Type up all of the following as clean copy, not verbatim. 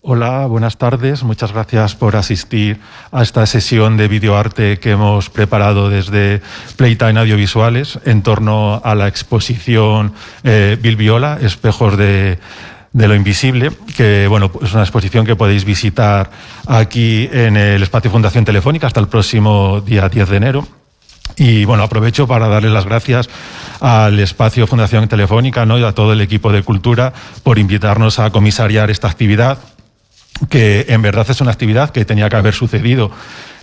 Hola, buenas tardes. Muchas gracias por asistir a esta sesión de videoarte que hemos preparado desde Playtime Audiovisuales en torno a la exposición Bill Viola, Espejos de lo Invisible, que bueno, es una exposición que podéis visitar aquí en el espacio Fundación Telefónica hasta el próximo día 10 de enero. Y bueno, aprovecho para darle las gracias al espacio Fundación Telefónica, ¿no?, y a todo el equipo de Cultura por invitarnos a comisariar esta actividad, que en verdad es una actividad que tenía que haber sucedido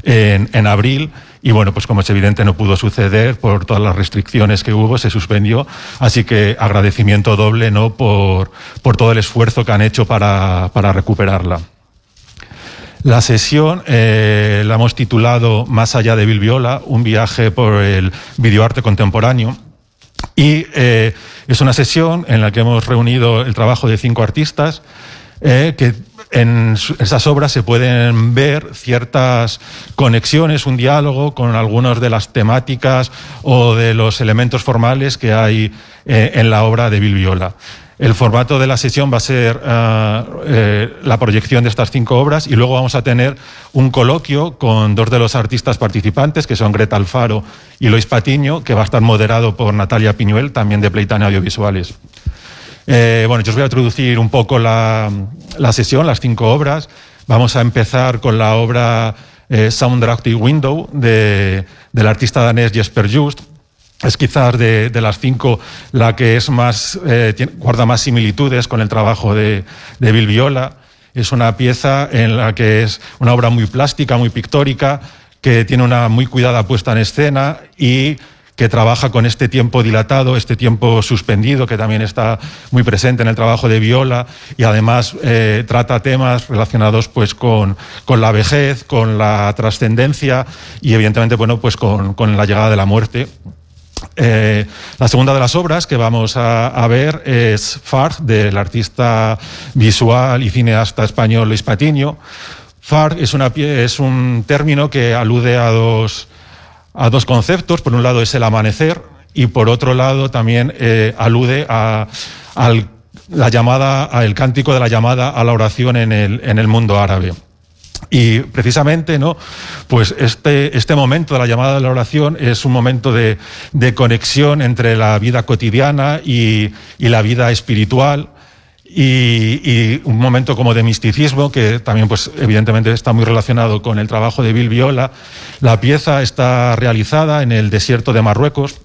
en abril y bueno, pues como es evidente no pudo suceder por todas las restricciones que hubo, se suspendió, así que agradecimiento doble, ¿no?, por todo el esfuerzo que han hecho para recuperarla. La sesión la hemos titulado Más allá de Bill Viola, un viaje por el videoarte contemporáneo, y es una sesión en la que hemos reunido el trabajo de 5 artistas que en esas obras se pueden ver ciertas conexiones, un diálogo con algunas de las temáticas o de los elementos formales que hay en la obra de Bill Viola. El formato de la sesión va a ser la proyección de estas 5 obras y luego vamos a tener un coloquio con 2 de los artistas participantes, que son Greta Alfaro y Lois Patiño, que va a estar moderado por Natalia Piñuel, también de Playtime Audiovisuales. Bueno, yo os voy a introducir un poco la sesión, las 5 obras. Vamos a empezar con la obra Soundtrack Window del artista danés Jesper Just. Es quizás de las 5 la que es más guarda más similitudes con el trabajo de Bill Viola. Es una pieza en la que es una obra muy plástica, muy pictórica, que tiene una muy cuidada puesta en escena y que trabaja con este tiempo dilatado, este tiempo suspendido, que también está muy presente en el trabajo de Viola, y además trata temas relacionados pues con la vejez, con la trascendencia y evidentemente bueno, pues con la llegada de la muerte. La segunda de las obras que vamos a ver es Far, del artista visual y cineasta español Lois Patiño. Far es un término que alude a dos conceptos. Por un lado es el amanecer y por otro lado también alude al cántico de la llamada a la oración en el mundo árabe. Y precisamente, ¿no?, pues este momento de la llamada a la oración es un momento de conexión entre la vida cotidiana y la vida espiritual, y un momento como de misticismo que también pues evidentemente está muy relacionado con el trabajo de Bill Viola. La pieza está realizada en el desierto de Marruecos.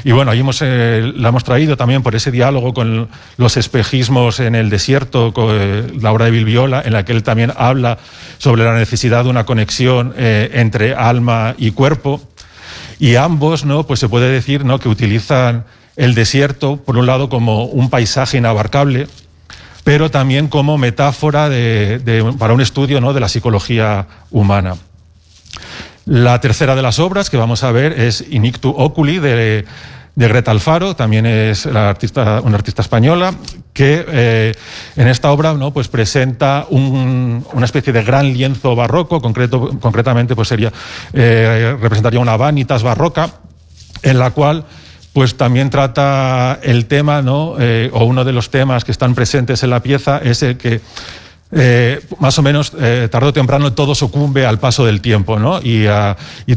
Y bueno, ahí la hemos traído también por ese diálogo con los espejismos en el desierto, con la obra de Bill Viola, en la que él también habla sobre la necesidad de una conexión entre alma y cuerpo. Y ambos, ¿no?, pues se puede decir, ¿no?, que utilizan el desierto, por un lado, como un paisaje inabarcable, pero también como metáfora para un estudio, ¿no?, de la psicología humana. La tercera de las obras que vamos a ver es Inictu Oculi de Greta Alfaro, también es una artista española, que en esta obra, ¿no?, pues presenta una especie de gran lienzo barroco, concretamente pues representaría una vanitas barroca, en la cual pues también trata el tema, ¿no?, o uno de los temas que están presentes en la pieza es el que más o menos tarde o temprano todo sucumbe al paso del tiempo, ¿no?, y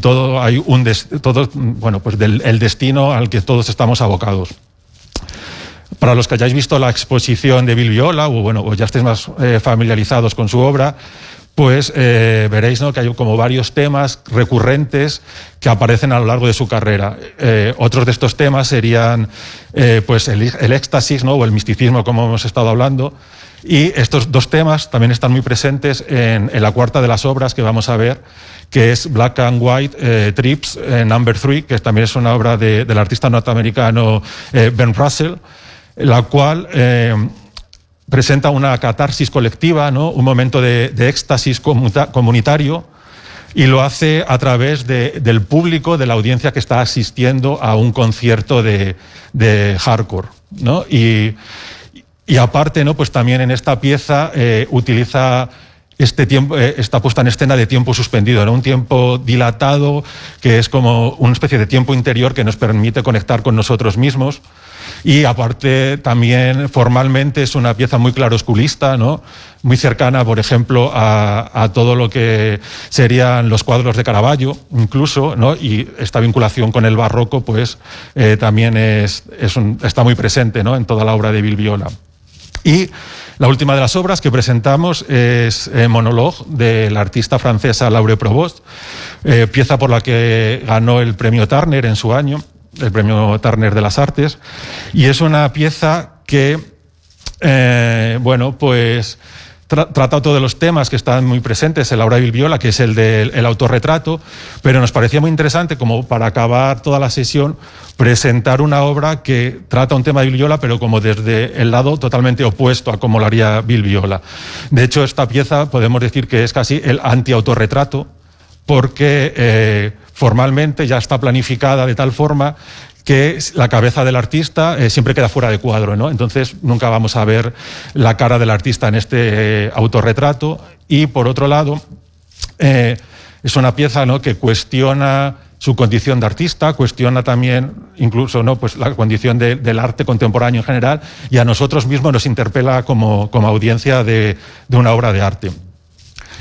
todo hay bueno, pues el destino al que todos estamos abocados. Para los que hayáis visto la exposición de Bill Viola o ya estéis más familiarizados con su obra, pues veréis, ¿no?, que hay como varios temas recurrentes que aparecen a lo largo de su carrera. Otros de estos temas serían pues el éxtasis, ¿no?, o el misticismo, como hemos estado hablando. Y estos 2 temas también están muy presentes en la cuarta de las obras que vamos a ver, que es Black and White Trips Number 3, que también es una obra del artista norteamericano Ben Russell, la cual presenta una catarsis colectiva, ¿no?, un momento de éxtasis comunitario, y lo hace a través del público, de la audiencia que está asistiendo a un concierto de hardcore, ¿no? Y aparte, ¿no?, pues también en esta pieza utiliza esta puesta en escena de tiempo suspendido, ¿no? Un tiempo dilatado que es como una especie de tiempo interior que nos permite conectar con nosotros mismos. Y aparte también formalmente es una pieza muy clarosculista, ¿no? Muy cercana, por ejemplo, a todo lo que serían los cuadros de Caravaggio, incluso, ¿no? Y esta vinculación con el barroco, pues también está muy presente, ¿no? En toda la obra de Bill Viola. Y la última de las obras que presentamos es Monologue, de la artista francesa Laure Provost, pieza por la que ganó el premio Turner en su año, el premio Turner de las Artes, y es una pieza que, pues trata todos los temas que están muy presentes en la obra de Bill Viola, que es el del autorretrato, pero nos parecía muy interesante, como para acabar toda la sesión, presentar una obra que trata un tema de Bill Viola, pero como desde el lado totalmente opuesto a cómo lo haría Bill Viola. De hecho, esta pieza podemos decir que es casi el anti-autorretrato, porque formalmente ya está planificada de tal forma que la cabeza del artista siempre queda fuera de cuadro, ¿no? Entonces nunca vamos a ver la cara del artista en este autorretrato. Y por otro lado, es una pieza, ¿no?, que cuestiona su condición de artista, cuestiona también incluso, ¿no?, pues la condición del arte contemporáneo en general, y a nosotros mismos nos interpela como audiencia de una obra de arte.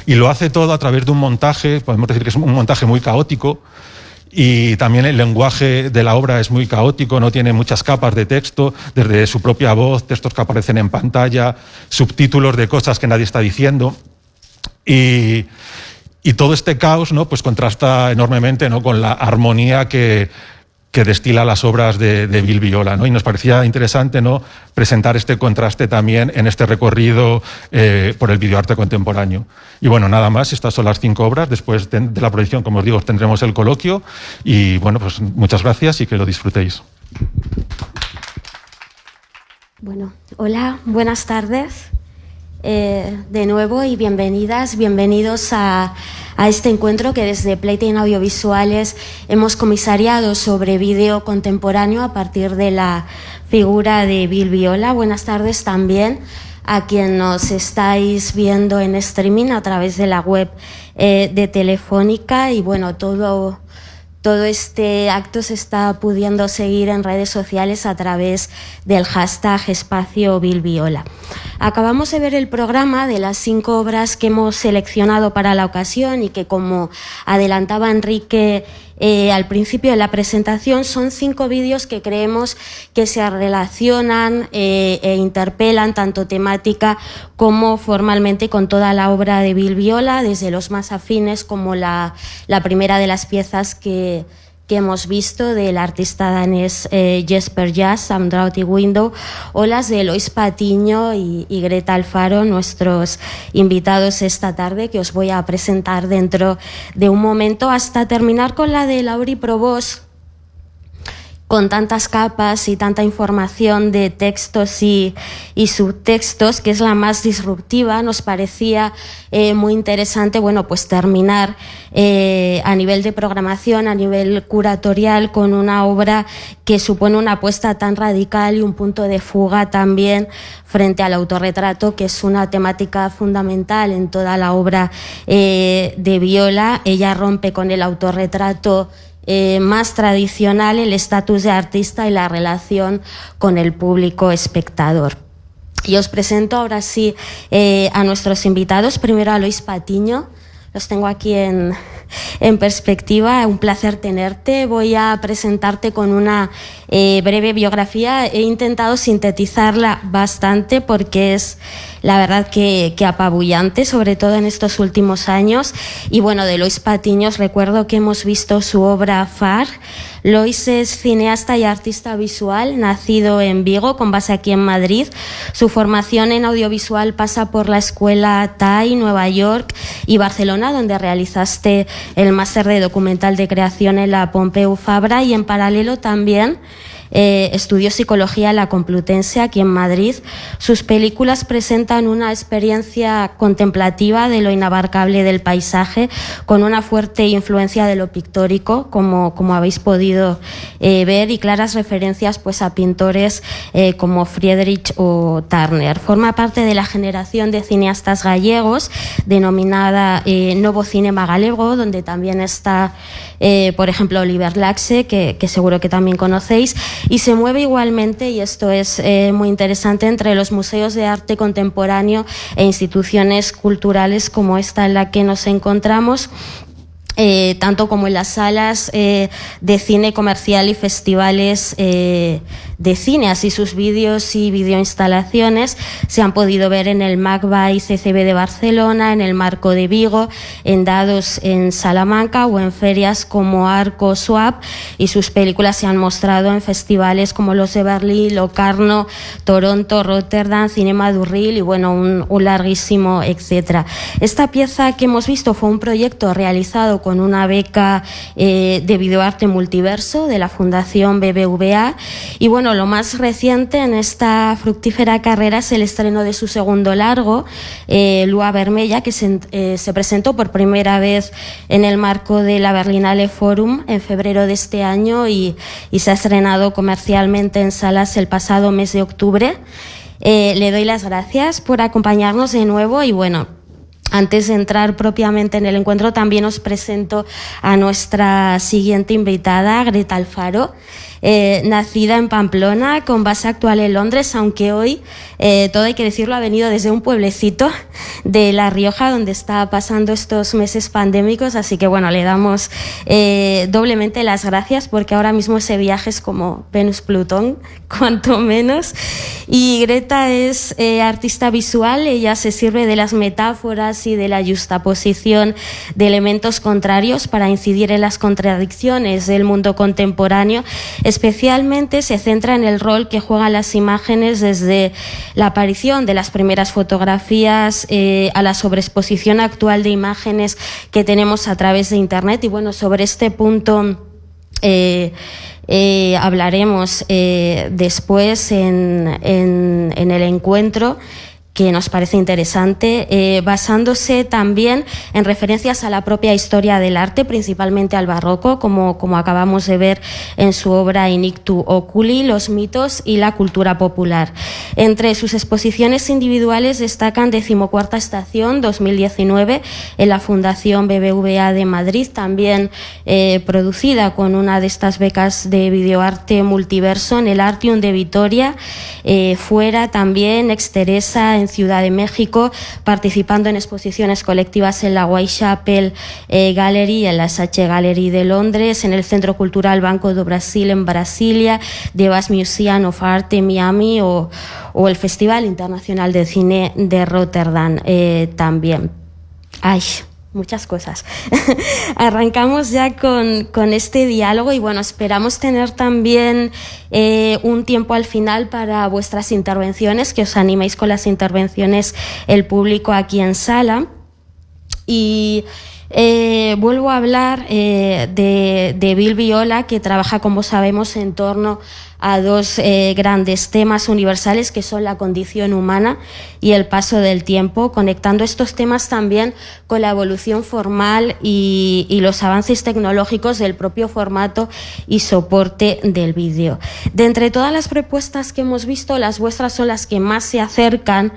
Y lo hace todo a través de un montaje, podemos decir que es un montaje muy caótico, y también el lenguaje de la obra es muy caótico, no tiene muchas capas de texto, desde su propia voz, textos que aparecen en pantalla, subtítulos de cosas que nadie está diciendo. Y todo este caos, ¿no?, pues contrasta enormemente, ¿no?, con la armonía que destila las obras de Bill Viola, ¿no? Y nos parecía interesante, ¿no?, presentar este contraste también en este recorrido por el videoarte contemporáneo. Y bueno, nada más, estas son las 5 obras. Después de la proyección, como os digo, tendremos el coloquio y bueno, pues muchas gracias y que lo disfrutéis. Bueno, hola, buenas tardes. De nuevo y bienvenidas, bienvenidos a este encuentro que desde Playtime Audiovisuales hemos comisariado sobre vídeo contemporáneo a partir de la figura de Bill Viola. Buenas tardes también a quien nos estáis viendo en streaming a través de la web de Telefónica, y bueno, todo este acto se está pudiendo seguir en redes sociales a través del hashtag espacio Bill Viola. Acabamos de ver el programa de las 5 obras que hemos seleccionado para la ocasión y que, como adelantaba Enrique al principio de la presentación, son 5 vídeos que creemos que se relacionan e interpelan tanto temática como formalmente con toda la obra de Bill Viola, desde los más afines como la primera de las piezas que hemos visto del artista danés Jesper Jas, Draughty Window, o las de Eloís Patiño y Greta Alfaro, nuestros invitados esta tarde, que os voy a presentar dentro de un momento, hasta terminar con la de Laure Provost, con tantas capas y tanta información de textos y subtextos, que es la más disruptiva. Nos parecía muy interesante, bueno, pues terminar a nivel de programación, a nivel curatorial, con una obra que supone una apuesta tan radical y un punto de fuga también frente al autorretrato, que es una temática fundamental en toda la obra de Viola. Ella rompe con el autorretrato más tradicional, el estatus de artista y la relación con el público espectador. Y os presento ahora sí a nuestros invitados. Primero a Eloís Patiño. Los tengo aquí en perspectiva. Un placer tenerte. Voy a presentarte con una breve biografía. He intentado sintetizarla bastante porque es, la verdad, que apabullante, sobre todo en estos últimos años. Y bueno, de Eloís Patiño os recuerdo que hemos visto su obra Far. Lois es cineasta y artista visual, nacido en Vigo, con base aquí en Madrid. Su formación en audiovisual pasa por la Escuela TAI, Nueva York y Barcelona, donde realizaste el máster de documental de creación en la Pompeu Fabra, y en paralelo también estudió psicología en la Complutense, aquí en Madrid. Sus películas presentan una experiencia contemplativa de lo inabarcable del paisaje, con una fuerte influencia de lo pictórico, como habéis podido ver, y claras referencias pues a pintores como Friedrich o Turner. Forma parte de la generación de cineastas gallegos denominada Novo Cinema Galego, donde también está, por ejemplo, Oliver Laxe, que seguro que también conocéis, y se mueve igualmente, y esto es muy interesante, entre los museos de arte contemporáneo e instituciones culturales como esta en la que nos encontramos, tanto como en las salas de cine comercial y festivales de cine. Así sus vídeos y videoinstalaciones se han podido ver en el MACBA y CCB de Barcelona, en el Marco de Vigo, en Dados en Salamanca o en ferias como Arco Swap, y sus películas se han mostrado en festivales como los de Berlín, Locarno, Toronto, Rotterdam, Cinema Durril y bueno, un larguísimo etcétera. Esta pieza que hemos visto fue un proyecto realizado con una beca de videoarte multiverso de la Fundación BBVA, y bueno, lo más reciente en esta fructífera carrera es el estreno de su segundo largo, Lua Vermella, que se presentó por primera vez en el marco de la Berlinale Forum en febrero de este año y se ha estrenado comercialmente en salas el pasado mes de octubre. Le doy las gracias por acompañarnos de nuevo y bueno, antes de entrar propiamente en el encuentro, también os presento a nuestra siguiente invitada, Greta Alfaro, nacida en Pamplona, con base actual en Londres, aunque hoy, todo hay que decirlo, ha venido desde un pueblecito de La Rioja, donde está pasando estos meses pandémicos, así que bueno, le damos doblemente las gracias, porque ahora mismo ese viaje es como Venus-Plutón, cuanto menos. Y Greta es artista visual, ella se sirve de las metáforas y de la yuxtaposición de elementos contrarios para incidir en las contradicciones del mundo contemporáneo. Especialmente se centra en el rol que juegan las imágenes desde la aparición de las primeras fotografías a la sobreexposición actual de imágenes que tenemos a través de Internet. Y bueno, sobre este punto hablaremos después en el encuentro, que nos parece interesante, basándose también en referencias a la propia historia del arte, principalmente al barroco, como acabamos de ver en su obra In Ictu Oculi, los mitos y la cultura popular. Entre sus exposiciones individuales destacan 14ª Estación 2019 en la Fundación BBVA de Madrid, también producida con una de estas becas de videoarte multiverso en el Artium de Vitoria, fuera también Exteresa en Ciudad de México, participando en exposiciones colectivas en la Whitechapel Gallery, en la Sache Gallery de Londres, en el Centro Cultural Banco do Brasil en Brasilia, The Vast Museum of Art en Miami o el Festival Internacional de Cine de Rotterdam también. Ay, muchas cosas. Arrancamos ya con este diálogo y bueno, esperamos tener también un tiempo al final para vuestras intervenciones, que os animéis con las intervenciones el público aquí en sala. Y vuelvo a hablar de Bill Viola, que trabaja, como sabemos, en torno a dos grandes temas universales, que son la condición humana y el paso del tiempo, conectando estos temas también con la evolución formal y los avances tecnológicos del propio formato y soporte del vídeo. De entre todas las propuestas que hemos visto, las vuestras son las que más se acercan,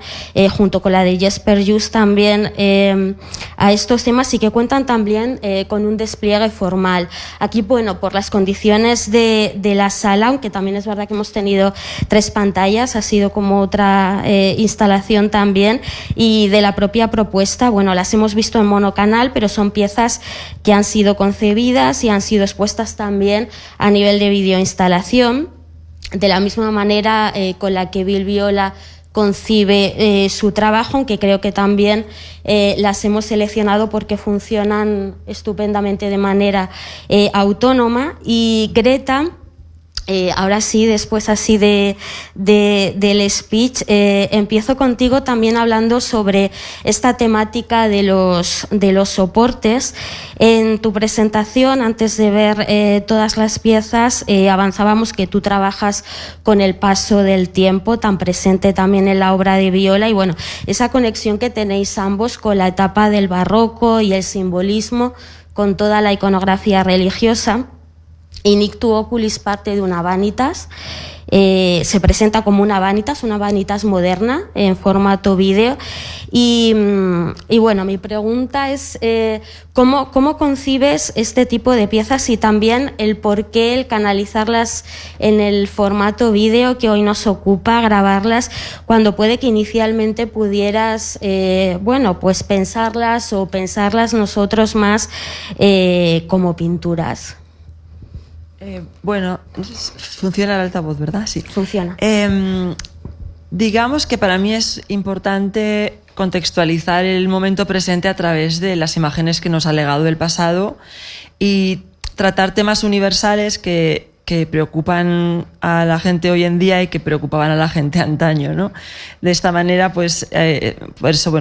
junto con la de Jesper Just también, a estos temas, y que cuentan también con un despliegue formal. Aquí, bueno, por las condiciones de la sala, aunque también es verdad que hemos tenido 3 pantallas, ha sido como otra instalación también, y de la propia propuesta, bueno, las hemos visto en monocanal, pero son piezas que han sido concebidas y han sido expuestas también a nivel de videoinstalación, de la misma manera con la que Bill Viola concibe su trabajo, aunque creo que también las hemos seleccionado porque funcionan estupendamente de manera autónoma. Y Greta Ahora sí, después así del speech, empiezo contigo también hablando sobre esta temática de los soportes. En tu presentación, antes de ver todas las piezas, avanzábamos que tú trabajas con el paso del tiempo, tan presente también en la obra de Viola, y bueno, esa conexión que tenéis ambos con la etapa del barroco y el simbolismo, con toda la iconografía religiosa. Inictu Oculis parte de una vanitas, se presenta como una vanitas moderna en formato vídeo y bueno, mi pregunta es ¿cómo concibes este tipo de piezas y también el por qué el canalizarlas en el formato vídeo que hoy nos ocupa, grabarlas, cuando puede que inicialmente pudieras pues pensarlas nosotros más como pinturas? Funciona el altavoz, ¿verdad? Sí. Funciona. Digamos que para mí es importante contextualizar el momento presente a través de las imágenes que nos ha legado el pasado y tratar temas universales que preocupan a la gente hoy en día y que preocupaban a la gente antaño, ¿no? De esta manera, pues, por eso,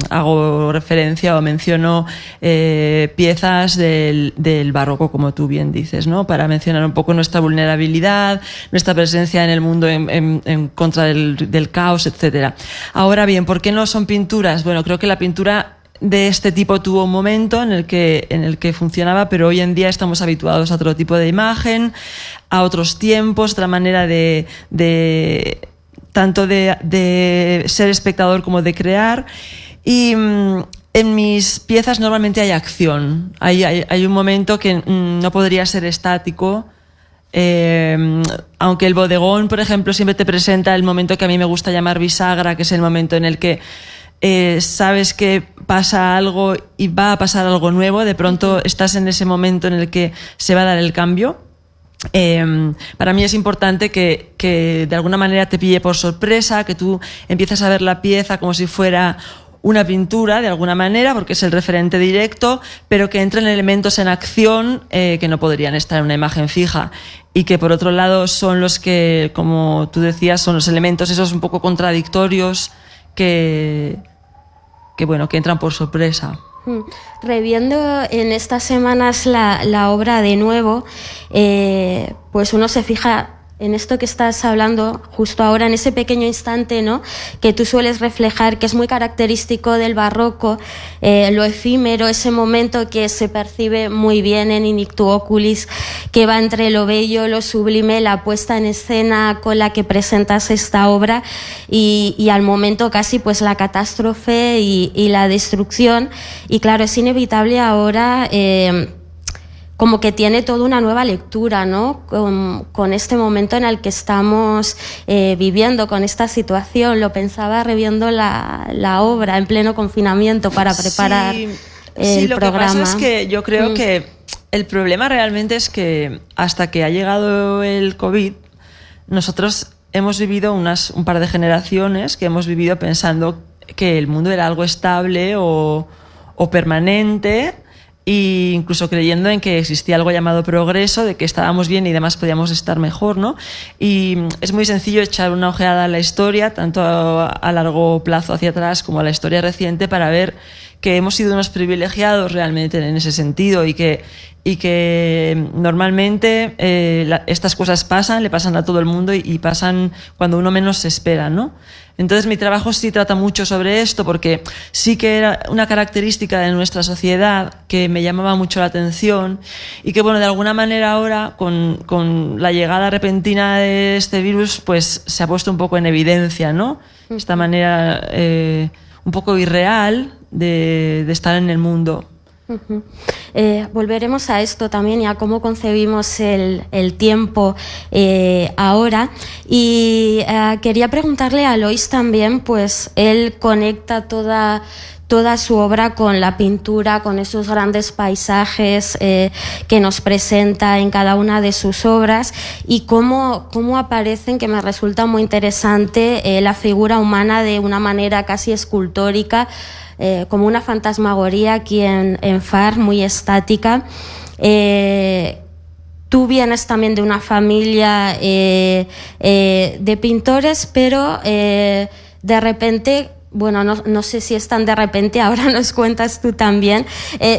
hago referencia o menciono piezas del barroco, como tú bien dices, ¿no? Para mencionar un poco nuestra vulnerabilidad, nuestra presencia en el mundo en contra del caos, etcétera. Ahora bien, ¿por qué no son pinturas? Bueno, creo que la pintura de este tipo tuvo un momento en el que funcionaba, pero hoy en día estamos habituados a otro tipo de imagen, a otros tiempos, otra manera tanto de ser espectador como de crear. Y en mis piezas normalmente hay acción, hay un momento que no podría ser estático. Aunque el bodegón, por ejemplo, siempre te presenta el momento que a mí me gusta llamar bisagra, que es el momento en el que sabes que pasa algo y va a pasar algo nuevo, de pronto estás en ese momento en el que se va a dar el cambio. Para mí es importante que de alguna manera te pille por sorpresa, que tú empiezas a ver la pieza como si fuera una pintura de alguna manera, porque es el referente directo, pero que entren elementos en acción que no podrían estar en una imagen fija y que por otro lado son los que, como tú decías, son los elementos esos un poco contradictorios que entran por sorpresa. Reviendo en estas semanas la obra de nuevo, pues uno se fija en esto que estás hablando justo ahora, en ese pequeño instante, ¿no?, que tú sueles reflejar, que es muy característico del barroco, lo efímero, ese momento que se percibe muy bien en Inictu Oculis, que va entre lo bello, lo sublime, la puesta en escena con la que presentas esta obra y al momento casi pues la catástrofe y la destrucción. Y claro, es inevitable ahora como que tiene toda una nueva lectura, ¿no?, con este momento en el que estamos viviendo, con esta situación. Lo pensaba reviendo la obra en pleno confinamiento para preparar el lo programa. Que pasa es que yo creo que el problema realmente es que hasta que ha llegado el COVID, nosotros hemos vivido un par de generaciones que hemos vivido pensando que el mundo era algo estable o permanente, e incluso creyendo en que existía algo llamado progreso, de que estábamos bien y demás podíamos estar mejor, ¿no? Y es muy sencillo echar una ojeada a la historia, tanto a largo plazo hacia atrás como a la historia reciente, para ver que hemos sido unos privilegiados realmente en ese sentido y que normalmente estas cosas le pasan a todo el mundo y pasan cuando uno menos se espera, ¿no? Entonces mi trabajo sí trata mucho sobre esto, porque sí que era una característica de nuestra sociedad que me llamaba mucho la atención y que, bueno, de alguna manera ahora con la llegada repentina de este virus pues se ha puesto un poco en evidencia, ¿no? Esta manera un poco irreal de estar en el mundo. Volveremos a esto también y a cómo concebimos el tiempo ahora. Y quería preguntarle a Lois también, pues él conecta toda su obra con la pintura, con esos grandes paisajes que nos presenta en cada una de sus obras, y cómo aparecen, que me resulta muy interesante, la figura humana de una manera casi escultórica, como una fantasmagoría aquí en Far, muy estática. tú vienes también de una familia de pintores, pero de repente, bueno, no sé si es tan de repente, ahora nos cuentas tú también,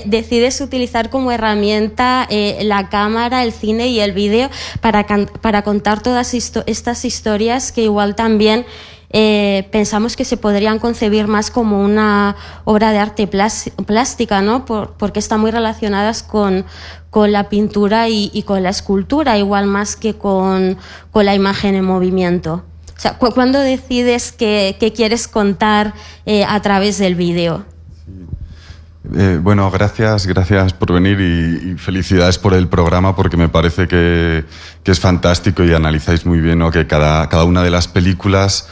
decides utilizar como herramienta la cámara, el cine y el vídeo para contar todas estas historias que igual también pensamos que se podrían concebir más como una obra de arte plástica, ¿no? Porque están muy relacionadas con la pintura y con la escultura, igual más que con la imagen en movimiento. O sea, ¿cuándo decides que quieres contar a través del vídeo? Bueno, gracias por venir y felicidades por el programa, porque me parece que es fantástico y analizáis muy bien, ¿no? Que cada una de las películas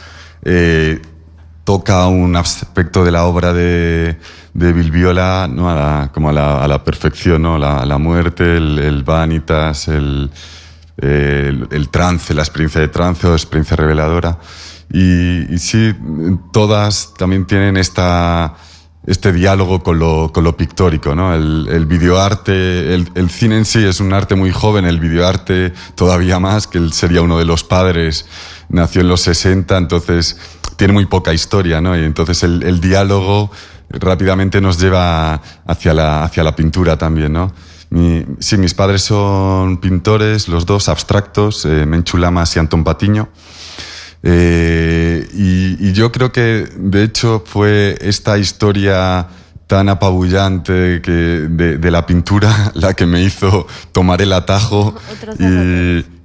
toca un aspecto de la obra de Bilbiola, ¿no? a la perfección, ¿no? La muerte, el vanitas, el trance, la experiencia de trance o experiencia reveladora. Y sí, todas también tienen este diálogo con lo pictórico, ¿no? El videoarte, el cine en sí es un arte muy joven, el videoarte todavía más, que él sería uno de los padres, nació en los 60, entonces tiene muy poca historia, ¿no? Y entonces el diálogo rápidamente nos lleva hacia la pintura también, ¿no? Sí, mis padres son pintores, los dos abstractos, Menchu Lamas y Antón Patiño. Y yo creo que, de hecho, fue esta historia tan apabullante de la pintura la que me hizo tomar el atajo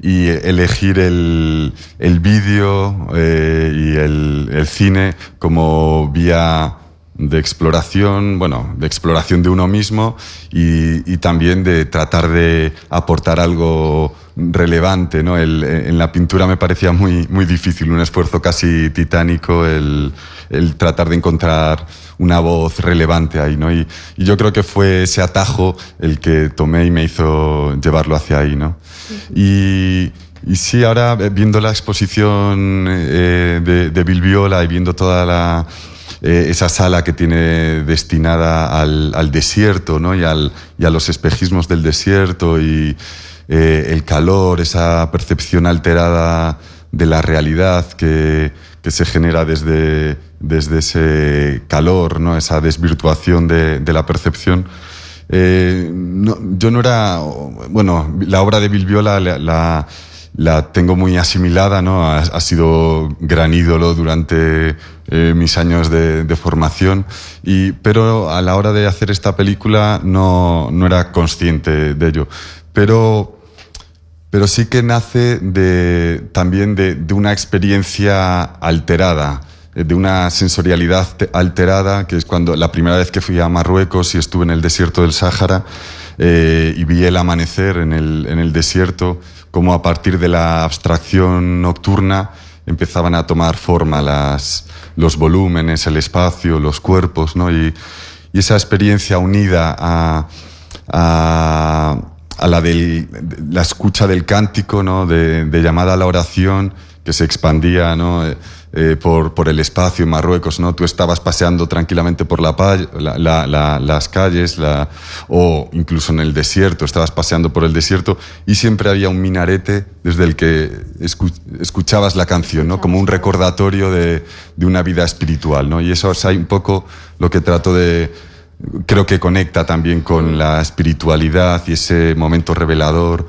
y elegir el vídeo y el cine como vía de exploración, de uno mismo y también de tratar de aportar algo relevante, ¿no? En la pintura me parecía muy difícil, un esfuerzo casi titánico el tratar de encontrar una voz relevante ahí, ¿no? Y yo creo que fue ese atajo el que tomé y me hizo llevarlo hacia ahí, ¿no? Y sí, ahora viendo la exposición de Bilbiola y viendo toda esa sala que tiene destinada al desierto, ¿no? y a los espejismos del desierto y el calor, esa percepción alterada de la realidad que se genera desde ese calor, ¿no? Esa desvirtuación de la percepción. Yo no era... Bueno, la obra de Bilbiola la tengo muy asimilada, ¿no? Ha sido gran ídolo durante mis años de formación, pero a la hora de hacer esta película no era consciente de ello. Pero sí que nace también de una experiencia alterada, de una sensorialidad alterada, que es cuando la primera vez que fui a Marruecos y estuve en el desierto del Sáhara y vi el amanecer en el desierto, como a partir de la abstracción nocturna empezaban a tomar forma los volúmenes, el espacio, los cuerpos, ¿no? Y esa experiencia unida a la escucha del cántico, ¿no? de llamada a la oración que se expandía, ¿no? por el espacio en Marruecos, ¿no? Tú estabas paseando tranquilamente por las calles o incluso en el desierto, estabas paseando por el desierto y siempre había un minarete desde el que escuchabas la canción, ¿no? Como un recordatorio de una vida espiritual, ¿no? Y eso es un poco lo que trato creo que conecta también con la espiritualidad y ese momento revelador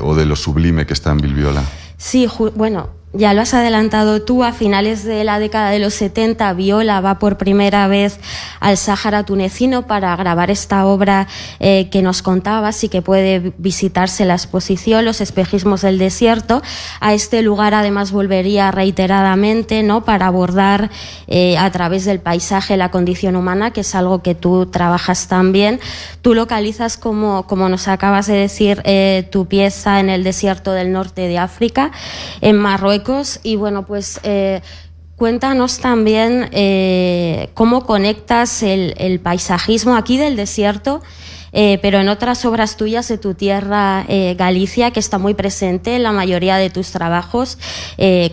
o de lo sublime que está en Bilbiola. Sí, bueno, ya lo has adelantado tú, a finales de la década de los 70, Viola va por primera vez al Sáhara tunecino para grabar esta obra que nos contabas y que puede visitarse la exposición, Los espejismos del desierto. A este lugar además volvería reiteradamente, ¿no? Para abordar a través del paisaje la condición humana, que es algo que tú trabajas también. Tú localizas, como nos acabas de decir, tu pieza en el desierto del norte de África, en Marruecos. Y bueno, pues cuéntanos también cómo conectas el paisajismo aquí del desierto pero en otras obras tuyas de tu tierra, Galicia, que está muy presente en la mayoría de tus trabajos,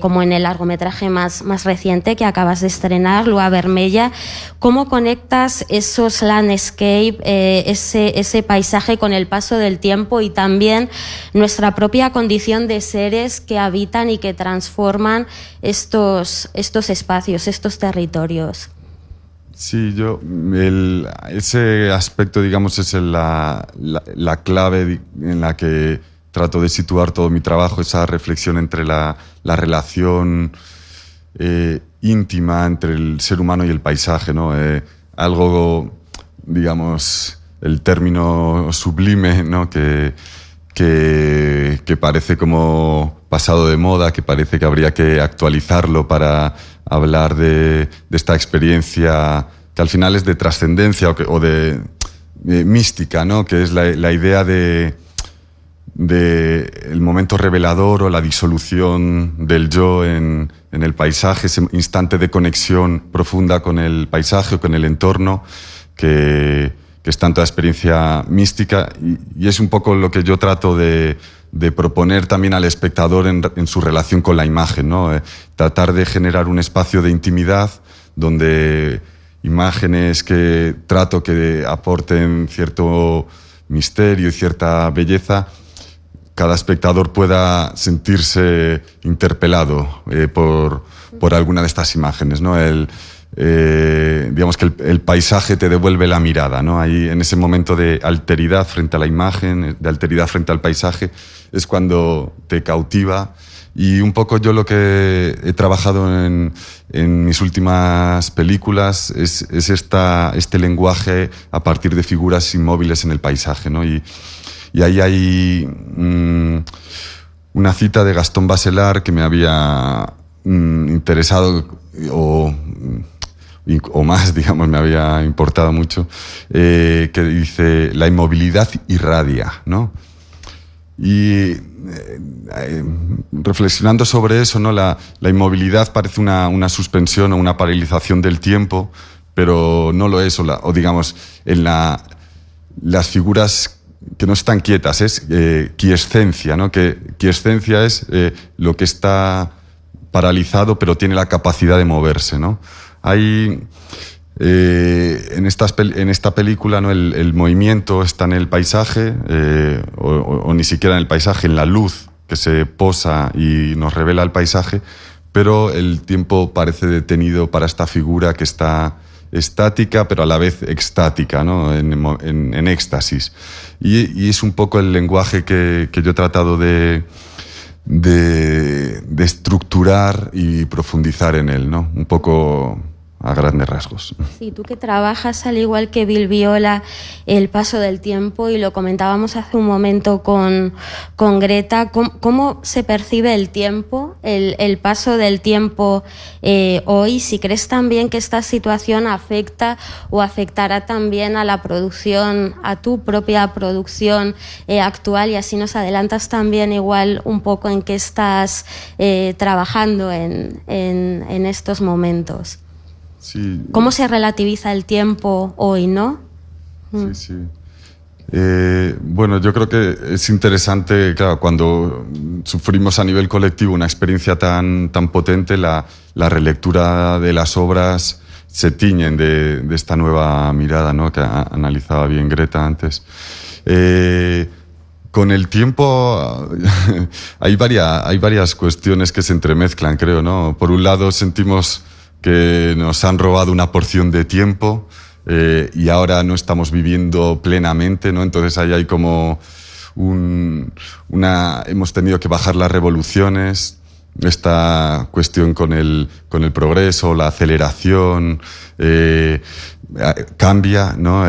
como en el largometraje más reciente que acabas de estrenar, Lua Vermella. ¿Cómo conectas esos landscape, ese paisaje con el paso del tiempo y también nuestra propia condición de seres que habitan y que transforman estos espacios, estos territorios? Sí, ese aspecto, digamos, es la clave en la que trato de situar todo mi trabajo, esa reflexión entre la relación íntima entre el ser humano y el paisaje, ¿no? Algo, digamos, el término sublime, ¿no? Que parece como pasado de moda, que parece que habría que actualizarlo para hablar de esta experiencia que al final es de trascendencia o de mística, ¿no? Que es la idea de el momento revelador o la disolución del yo en el paisaje, ese instante de conexión profunda con el paisaje o con el entorno que es tanto la experiencia mística y es un poco lo que yo trato de proponer también al espectador en su relación con la imagen, ¿no? Tratar de generar un espacio de intimidad donde imágenes que trato que aporten cierto misterio y cierta belleza, cada espectador pueda sentirse interpelado por alguna de estas imágenes, ¿no? Digamos que el paisaje te devuelve la mirada, ¿no? Ahí, en ese momento de alteridad frente a la imagen, de alteridad frente al paisaje, es cuando te cautiva. Y un poco yo lo que he trabajado en mis últimas películas es este lenguaje a partir de figuras inmóviles en el paisaje, ¿no? Y ahí hay una cita de Gastón Bachelard que me había interesado o más, digamos, me había importado mucho, que dice: la inmovilidad irradia, ¿no? Y reflexionando sobre eso, ¿no? La inmovilidad parece una suspensión o una paralización del tiempo, pero no lo es, o digamos, en las figuras que no están quietas, es quiescencia, ¿no? Que quiescencia es lo que está paralizado pero tiene la capacidad de moverse, ¿no? Hay en esta película, ¿no? El movimiento está en el paisaje o ni siquiera en el paisaje, en la luz que se posa y nos revela el paisaje, pero el tiempo parece detenido para esta figura que está estática pero a la vez extática, ¿no? En éxtasis, y es un poco el lenguaje que yo he tratado de estructurar y profundizar en él, ¿no? Un poco a grandes rasgos. Sí, tú que trabajas al igual que Bill Viola el paso del tiempo, y lo comentábamos hace un momento con Greta, ¿cómo se percibe el tiempo, el paso del tiempo hoy? Si crees también que esta situación afecta o afectará también a la producción, a tu propia producción actual, y así nos adelantas también igual un poco en qué estás trabajando en estos momentos. Sí. ¿Cómo se relativiza el tiempo hoy, no? Sí. Bueno, yo creo que es interesante, claro, cuando sufrimos a nivel colectivo una experiencia tan potente, la relectura de las obras se tiñen de esta nueva mirada, ¿no? Que analizaba bien Greta antes. Con el tiempo hay varias cuestiones que se entremezclan, creo, ¿no? Por un lado sentimos que nos han robado una porción de tiempo y ahora no estamos viviendo plenamente, ¿no? Entonces ahí hay como hemos tenido que bajar las revoluciones, esta cuestión con el progreso, la aceleración, cambia, ¿no?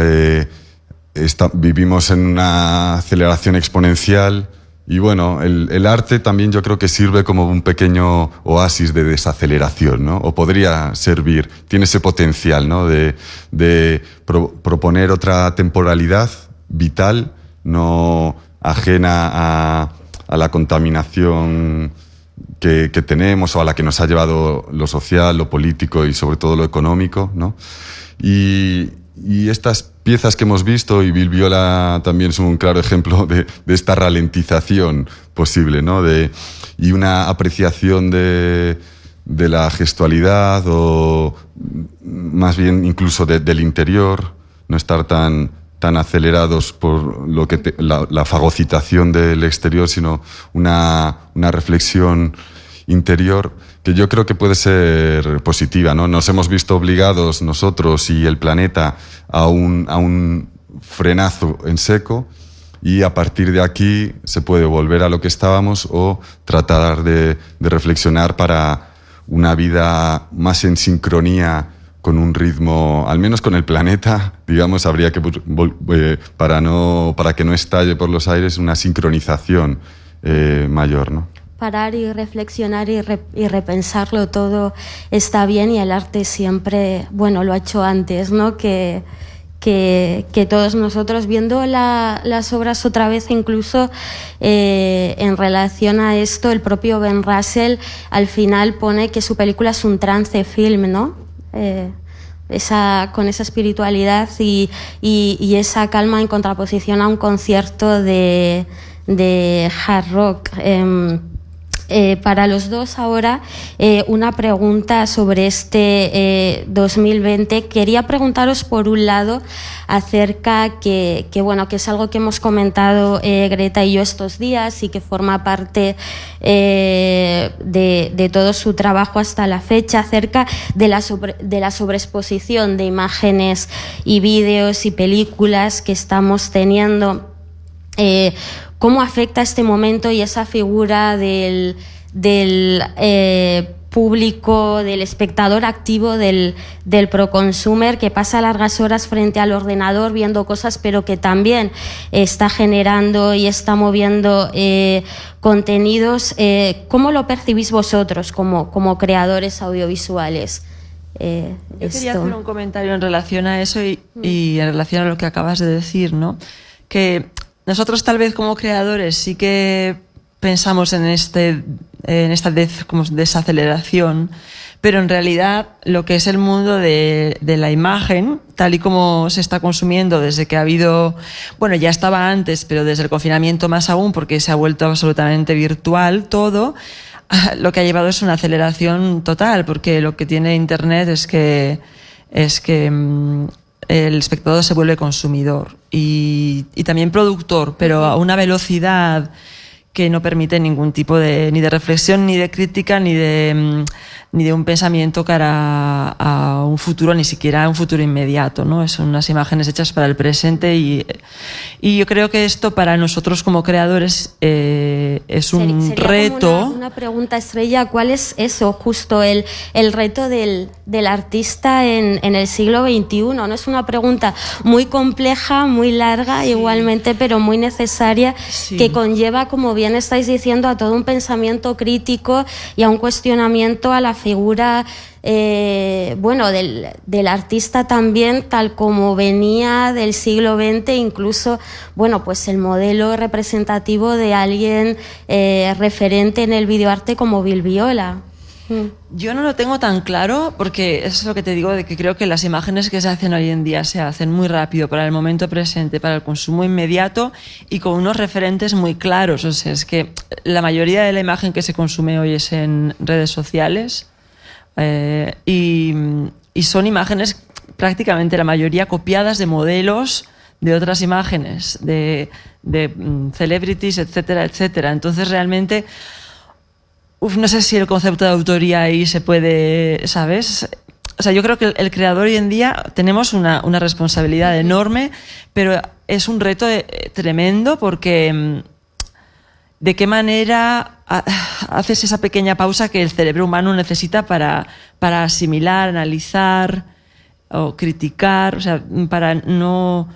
Vivimos en una aceleración exponencial. Y bueno, el arte también yo creo que sirve como un pequeño oasis de desaceleración, ¿no? O podría servir, tiene ese potencial, ¿no? De proponer otra temporalidad vital, no ajena a la contaminación que tenemos o a la que nos ha llevado lo social, lo político y sobre todo lo económico, ¿no? Y y estas piezas que hemos visto, y Bill Viola también es un claro ejemplo de esta ralentización posible, ¿no? Y una apreciación de la gestualidad, o más bien incluso del interior, no estar tan acelerados por lo que la fagocitación del exterior, sino una reflexión interior que yo creo que puede ser positiva, ¿no? Nos hemos visto obligados nosotros y el planeta a un frenazo en seco, y a partir de aquí se puede volver a lo que estábamos o tratar de reflexionar para una vida más en sincronía con un ritmo, al menos con el planeta, digamos. Habría que, para que no estalle por los aires, una sincronización mayor, ¿no? Parar y reflexionar y repensarlo todo está bien, y el arte siempre, bueno, lo ha hecho antes, ¿no? Que todos nosotros, viendo las obras otra vez, incluso en relación a esto, el propio Ben Russell al final pone que su película es un trance film, ¿no? Con esa espiritualidad y esa calma en contraposición a un concierto de hard rock. Para los dos ahora, una pregunta sobre este 2020. Quería preguntaros, por un lado, acerca que es algo que hemos comentado Greta y yo estos días, y que forma parte de todo su trabajo hasta la fecha, acerca de la sobreexposición de imágenes y vídeos y películas que estamos teniendo. ¿Cómo afecta este momento y esa figura del público, del espectador activo, del proconsumer, que pasa largas horas frente al ordenador viendo cosas, pero que también está generando y está moviendo contenidos? ¿Cómo lo percibís vosotros como creadores audiovisuales? Yo quería hacer un comentario en relación a eso y en relación a lo que acabas de decir, ¿no? Que nosotros, tal vez como creadores, sí que pensamos en esta desaceleración, pero en realidad lo que es el mundo de la imagen, tal y como se está consumiendo desde que ha habido, bueno, ya estaba antes, pero desde el confinamiento más aún, porque se ha vuelto absolutamente virtual todo, lo que ha llevado es una aceleración total, porque lo que tiene Internet es que el espectador se vuelve consumidor y también productor, pero a una velocidad que no permite ningún tipo ni de reflexión, ni de crítica, ni de un pensamiento cara a un futuro, ni siquiera a un futuro inmediato, ¿no? Son unas imágenes hechas para el presente y yo creo que esto para nosotros como creadores es un reto. Como una pregunta estrella, ¿cuál es eso, justo el reto del artista en el siglo XXI? ¿No? Es una pregunta muy compleja, muy larga, sí, igualmente, pero muy necesaria, sí, que conlleva, como bien estáis diciendo, a todo un pensamiento crítico y a un cuestionamiento a la figura del artista también, tal como venía del siglo XX, incluso pues el modelo representativo de alguien referente en el videoarte como Bill Viola. Yo no lo tengo tan claro, porque es lo que te digo, de que creo que las imágenes que se hacen hoy en día se hacen muy rápido para el momento presente, para el consumo inmediato y con unos referentes muy claros. O sea, es que la mayoría de la imagen que se consume hoy es en redes sociales y son imágenes, prácticamente la mayoría, copiadas de modelos de otras imágenes, de celebrities, etcétera, etcétera. Entonces, realmente, no sé si el concepto de autoría ahí se puede, ¿sabes? O sea, yo creo que el creador hoy en día tenemos una responsabilidad enorme, pero es un reto tremendo, porque ¿de qué manera haces esa pequeña pausa que el cerebro humano necesita para asimilar, analizar o criticar? O sea, para no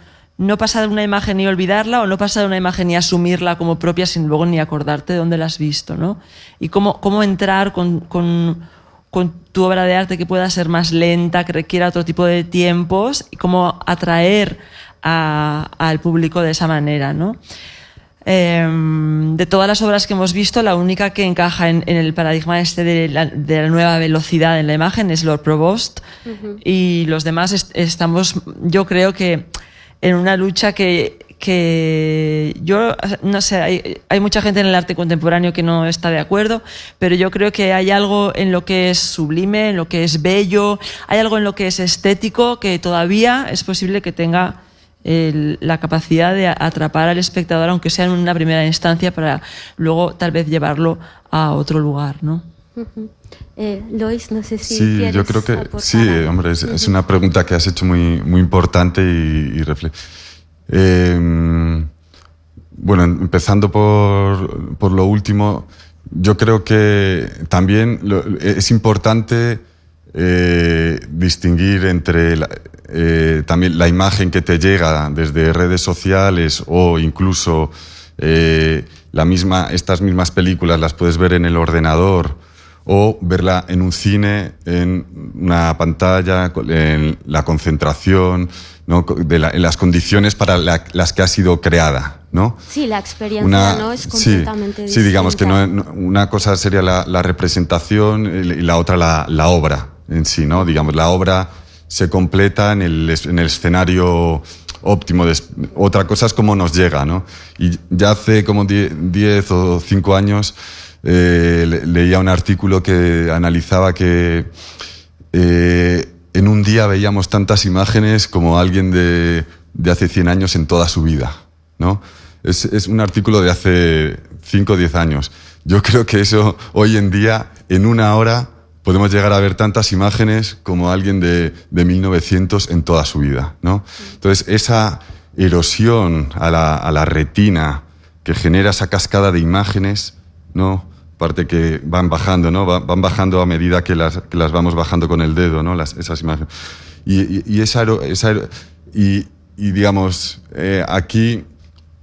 pasar de una imagen y olvidarla, o no pasar de una imagen y asumirla como propia sin luego ni acordarte de dónde la has visto, ¿no? Y cómo entrar con tu obra de arte, que pueda ser más lenta, que requiera otro tipo de tiempos, y cómo atraer al público de esa manera, ¿no? De todas las obras que hemos visto, la única que encaja en el paradigma este de la nueva velocidad en la imagen es Lord Provost. Y los demás estamos, yo creo que en una lucha que yo no sé, hay mucha gente en el arte contemporáneo que no está de acuerdo, pero yo creo que hay algo en lo que es sublime, en lo que es bello, hay algo en lo que es estético que todavía es posible que tenga la capacidad de atrapar al espectador, aunque sea en una primera instancia, para luego tal vez llevarlo a otro lugar, ¿no? Lois, no sé si sí, quieres yo creo que aportar sí, algo. hombre, es una pregunta que has hecho muy, muy importante y bueno, empezando por lo último, yo creo que también es importante distinguir entre también la imagen que te llega desde redes sociales o incluso estas mismas películas las puedes ver en el ordenador o verla en un cine, en una pantalla, en la concentración, ¿no? En las condiciones para las que ha sido creada, ¿no? Sí, la experiencia no es completamente distinta. Sí, digamos que una cosa sería la representación y la otra la obra en sí, ¿no? Digamos, la obra se completa en el escenario óptimo. Otra cosa es cómo nos llega, ¿no? Y ya hace como 10 o 5 años leía un artículo que analizaba que en un día veíamos tantas imágenes como alguien de hace 100 años en toda su vida, ¿no? Es un artículo de hace 5 o 10 años. Yo creo que eso hoy en día, en una hora, podemos llegar a ver tantas imágenes como alguien de 1900 en toda su vida, ¿no? Entonces, esa erosión a la retina que genera esa cascada de imágenes, ¿no? Aparte que van bajando, ¿no? Van bajando a medida que las vamos bajando con el dedo, ¿no? Esas imágenes. Y digamos, aquí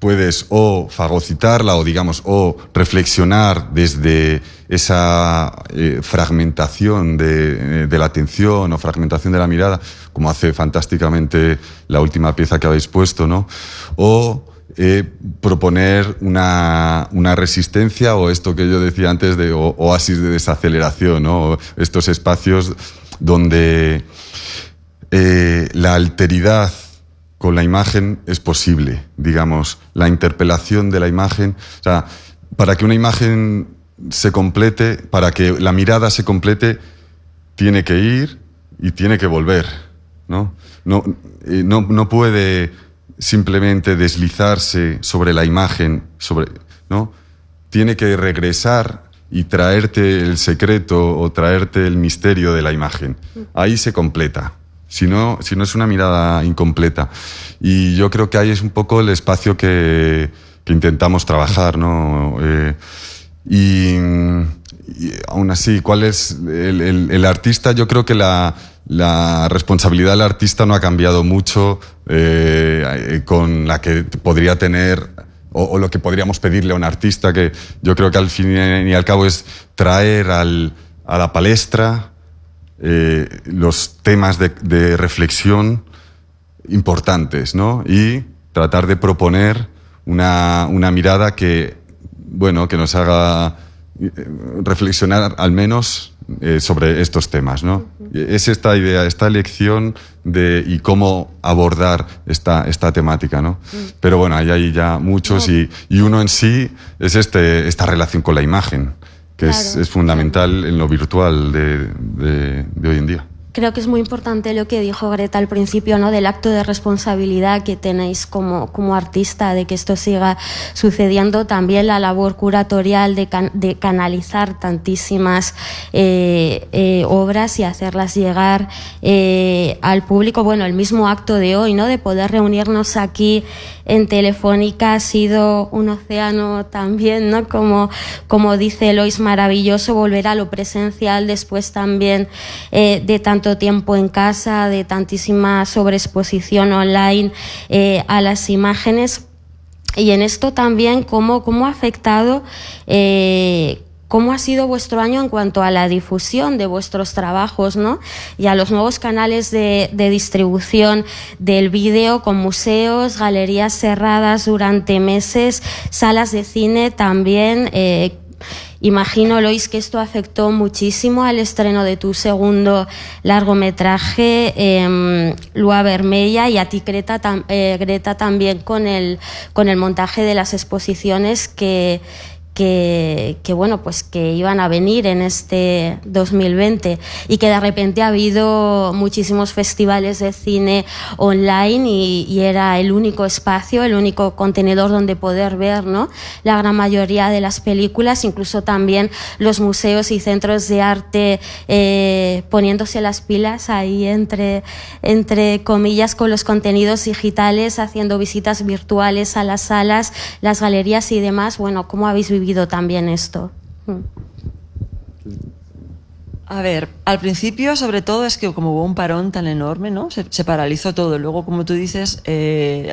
puedes o fagocitarla o reflexionar desde esa fragmentación de la atención o fragmentación de la mirada, como hace fantásticamente la última pieza que habéis puesto, ¿no? O proponer una resistencia o esto que yo decía antes de oasis de desaceleración, ¿no? O estos espacios donde la alteridad con la imagen es posible, digamos, la interpelación de la imagen. O sea, para que una imagen se complete, para que la mirada se complete, tiene que ir y tiene que volver, ¿no? No puede simplemente deslizarse sobre la imagen, ¿no? Tiene que regresar y traerte el secreto o traerte el misterio de la imagen. Ahí se completa. Si no es una mirada incompleta. Y yo creo que ahí es un poco el espacio que intentamos trabajar, ¿no? Y aún así, ¿cuál es el artista? Yo creo que la responsabilidad del artista no ha cambiado mucho con la que podría tener o lo que podríamos pedirle a un artista, que yo creo que al fin y al cabo es traer a la palestra los temas de reflexión importantes, ¿no? Y tratar de proponer una mirada que nos haga reflexionar al menos sobre estos temas, ¿no? Es esta idea, esta elección y cómo abordar esta temática, ¿no? Pero bueno, hay ya muchos y uno en sí es esta relación con la imagen, que es fundamental en lo virtual de hoy en día. Creo que es muy importante lo que dijo Greta al principio, ¿no? Del acto de responsabilidad que tenéis como artista, de que esto siga sucediendo. También la labor curatorial de canalizar tantísimas obras y hacerlas llegar al público. Bueno, el mismo acto de hoy, ¿no? De poder reunirnos aquí en Telefónica ha sido un océano también, ¿no? Como dice Lois, maravilloso volver a lo presencial después también de tanto tiempo en casa, de tantísima sobreexposición online a las imágenes. Y en esto también cómo ha afectado cómo ha sido vuestro año en cuanto a la difusión de vuestros trabajos, ¿no? Y a los nuevos canales de distribución del vídeo, con museos, galerías cerradas durante meses, salas de cine también. Imagino, Lois, que esto afectó muchísimo al estreno de tu segundo largometraje, Lua Vermella, y a ti, Greta, también con el montaje de las exposiciones que bueno, pues que iban a venir en este 2020, y que de repente ha habido muchísimos festivales de cine online y era el único espacio, el único contenedor donde poder ver, ¿no?, la gran mayoría de las películas, incluso también los museos y centros de arte poniéndose las pilas ahí entre comillas con los contenidos digitales, haciendo visitas virtuales a las salas, las galerías y demás. Bueno, ¿cómo habéis vivido también esto? A ver, al principio sobre todo es que como hubo un parón tan enorme, ¿no? Se paralizó todo. Luego, como tú dices,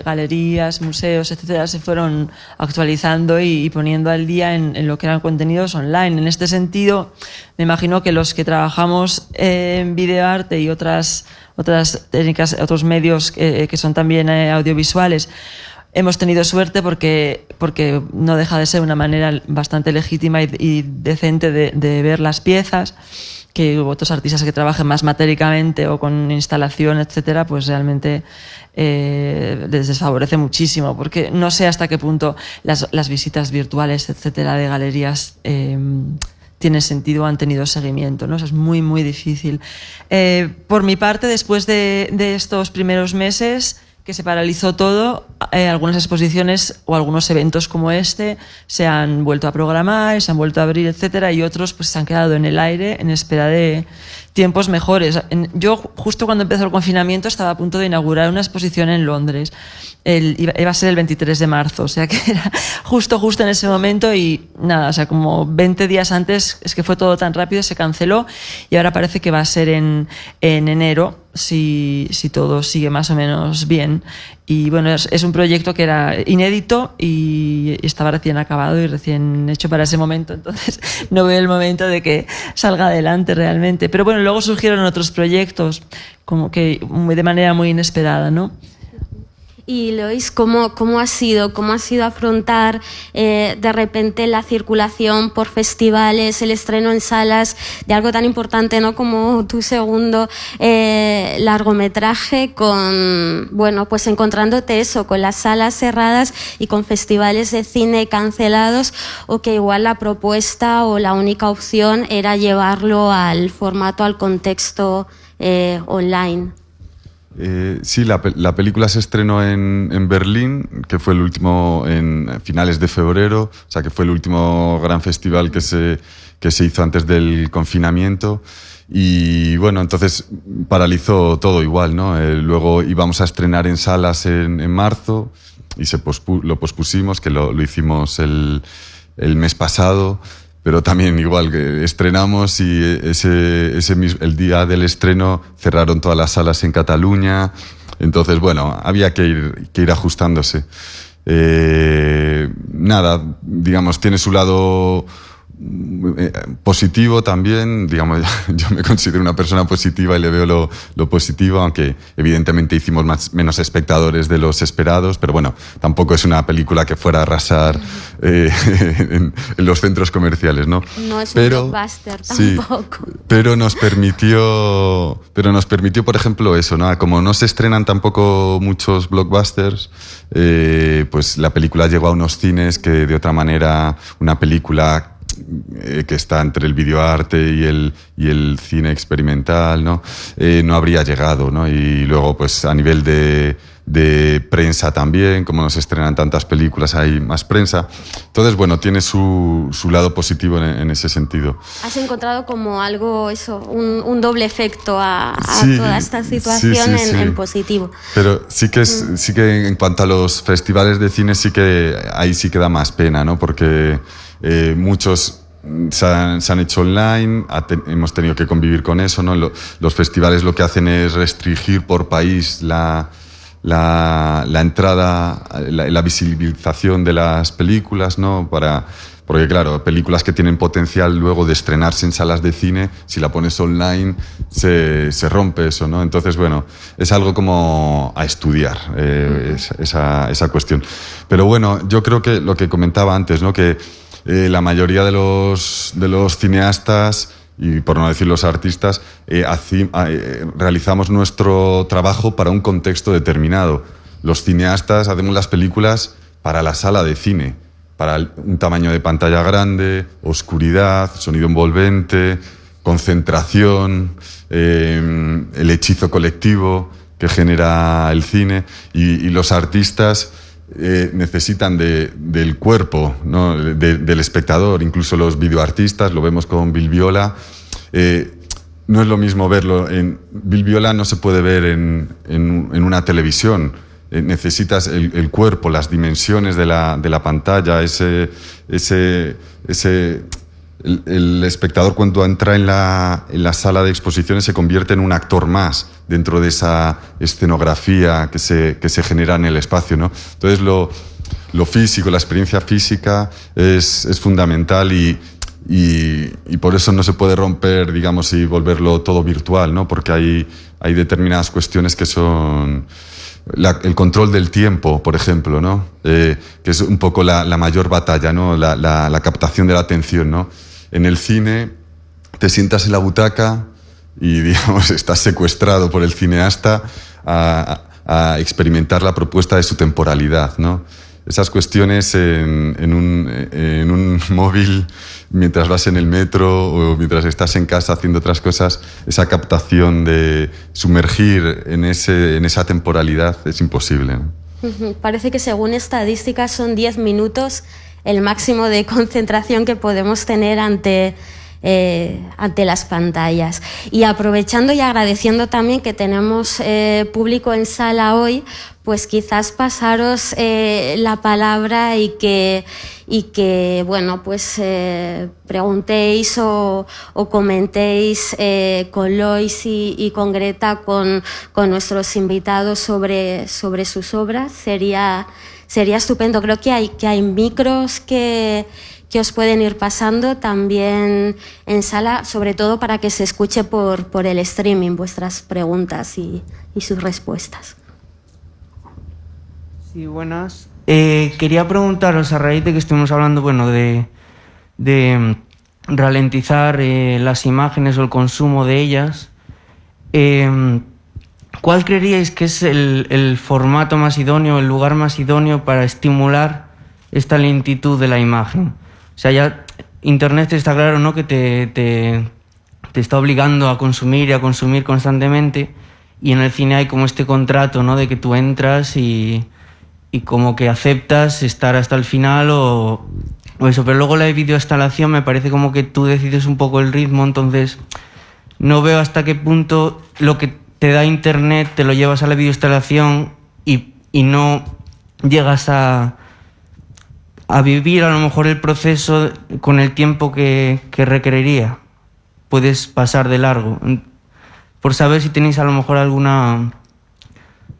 galerías, museos, etcétera, se fueron actualizando y poniendo al día en lo que eran contenidos online. En este sentido, me imagino que los que trabajamos en videoarte y otras técnicas, otros medios que son también audiovisuales, hemos tenido suerte porque no deja de ser una manera bastante legítima y decente de ver las piezas, que otros artistas que trabajen más matéricamente o con instalación, etcétera, pues realmente les desfavorece muchísimo, porque no sé hasta qué punto las visitas virtuales, etcétera, de galerías tienen sentido o han tenido seguimiento, ¿no? Eso es muy, muy difícil. Por mi parte, después de estos primeros meses que se paralizó todo, algunas exposiciones o algunos eventos como este se han vuelto a programar, se han vuelto a abrir, etcétera, y otros pues se han quedado en el aire en espera de tiempos mejores. Yo, justo cuando empezó el confinamiento, estaba a punto de inaugurar una exposición en Londres. Iba a ser el 23 de marzo, o sea que era justo en ese momento, y nada, o sea, como 20 días antes, es que fue todo tan rápido, se canceló, y ahora parece que va a ser en enero, si todo sigue más o menos bien. Y bueno, es un proyecto que era inédito y estaba recién acabado y recién hecho para ese momento, entonces no veo el momento de que salga adelante realmente. Pero bueno, luego surgieron otros proyectos, como que de manera muy inesperada, ¿no? Y Lois, ¿cómo ha sido afrontar de repente la circulación por festivales, el estreno en salas de algo tan importante, ¿no?, como tu segundo largometraje, pues encontrándote eso, con las salas cerradas y con festivales de cine cancelados, o que igual la propuesta o la única opción era llevarlo al formato, al contexto online? Sí, la película se estrenó en Berlín, que fue el último en finales de febrero, o sea que fue el último gran festival que se hizo antes del confinamiento. Y bueno, entonces paralizó todo igual, ¿no? Luego íbamos a estrenar en salas en marzo y lo pospusimos, que lo hicimos el mes pasado. Pero también igual que estrenamos y el día del estreno cerraron todas las salas en Cataluña. Entonces, bueno, había que ir ajustándose. Nada, digamos, tiene su lado positivo también, digamos, yo me considero una persona positiva y le veo lo positivo, aunque evidentemente hicimos menos espectadores de los esperados, pero bueno, tampoco es una película que fuera a arrasar en los centros comerciales, ¿no? No es un blockbuster tampoco. Sí, pero nos permitió, por ejemplo, eso, ¿no? Como no se estrenan tampoco muchos blockbusters, pues la película llegó a unos cines que de otra manera una película que está entre el videoarte y el cine experimental, ¿no? No habría llegado, ¿no? Y luego, pues a nivel de prensa también, como no se estrenan tantas películas, hay más prensa. Entonces, bueno, tiene su lado positivo en ese sentido. ¿Has encontrado como algo, un doble efecto a toda esta situación en positivo? Pero sí que en cuanto a los festivales de cine, ahí sí que da más pena, ¿no? Porque muchos se han hecho online, hemos tenido que convivir con eso, ¿no? Los festivales lo que hacen es restringir por país la entrada, la visibilización de las películas, ¿no? Porque claro, películas que tienen potencial luego de estrenarse en salas de cine, si la pones online se rompe eso, ¿no? Entonces, bueno, es algo como a estudiar esa cuestión. Pero bueno, yo creo que lo que comentaba antes, ¿no? Que la mayoría de los cineastas, y por no decir los artistas, realizamos nuestro trabajo para un contexto determinado. Los cineastas hacemos las películas para la sala de cine, para un tamaño de pantalla grande, oscuridad, sonido envolvente, concentración, el hechizo colectivo que genera el cine, y los artistas necesitan del cuerpo, ¿no? Del espectador. Incluso los videoartistas, lo vemos con Bill Viola, no es lo mismo verlo Bill Viola no se puede ver en una televisión. Necesitas el cuerpo, las dimensiones de la pantalla, el espectador cuando entra en la sala de exposiciones se convierte en un actor más dentro de esa escenografía que se genera en el espacio, ¿no? Entonces lo físico, la experiencia física es fundamental y por eso no se puede romper, digamos, y volverlo todo virtual, ¿no? Porque hay determinadas cuestiones que son el control del tiempo, por ejemplo, ¿no? Que es un poco la mayor batalla, ¿no? La captación de la atención, ¿no? En el cine te sientas en la butaca y, digamos, estás secuestrado por el cineasta a experimentar la propuesta de su temporalidad, ¿no? Esas cuestiones en un móvil, mientras vas en el metro o mientras estás en casa haciendo otras cosas, esa captación de sumergir en esa temporalidad es imposible, ¿no? Parece que según estadísticas son 10 minutos el máximo de concentración que podemos tener ante las pantallas. Y aprovechando y agradeciendo también que tenemos público en sala hoy, pues quizás pasaros la palabra y que bueno, pues preguntéis o comentéis con Lois y con Greta, con nuestros invitados sobre sus obras. Sería estupendo. Creo que hay micros que os pueden ir pasando también en sala, sobre todo para que se escuche por el streaming vuestras preguntas y sus respuestas. Sí, buenas. Quería preguntaros, a raíz de que estuvimos hablando, bueno, de ralentizar las imágenes o el consumo de ellas, ¿cuál creeríais que es el formato más idóneo, el lugar más idóneo para estimular esta lentitud de la imagen? O sea, ya Internet está claro, ¿no?, que te está obligando a consumir y a consumir constantemente, y en el cine hay como este contrato, ¿no?, de que tú entras y como que aceptas estar hasta el final o eso, pero luego la videoinstalación me parece como que tú decides un poco el ritmo, entonces no veo hasta qué punto lo que te da Internet te lo llevas a la videoinstalación y no llegas a vivir a lo mejor el proceso con el tiempo que requeriría. Puedes pasar de largo. Por saber si tenéis a lo mejor alguna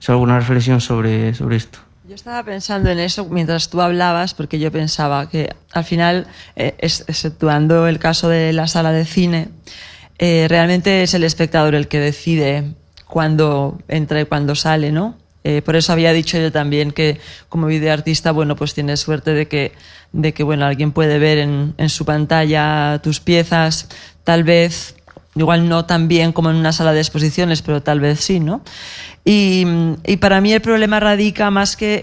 reflexión sobre esto. Yo estaba pensando en eso mientras tú hablabas, porque yo pensaba que al final, exceptuando el caso de la sala de cine, realmente es el espectador el que decide cuándo entra y cuándo sale, ¿no? Por eso había dicho yo también que como videoartista, bueno, pues tienes suerte de que bueno, alguien puede ver en su pantalla tus piezas, tal vez, igual no tan bien como en una sala de exposiciones, pero tal vez sí, ¿no? Y para mí el problema radica más que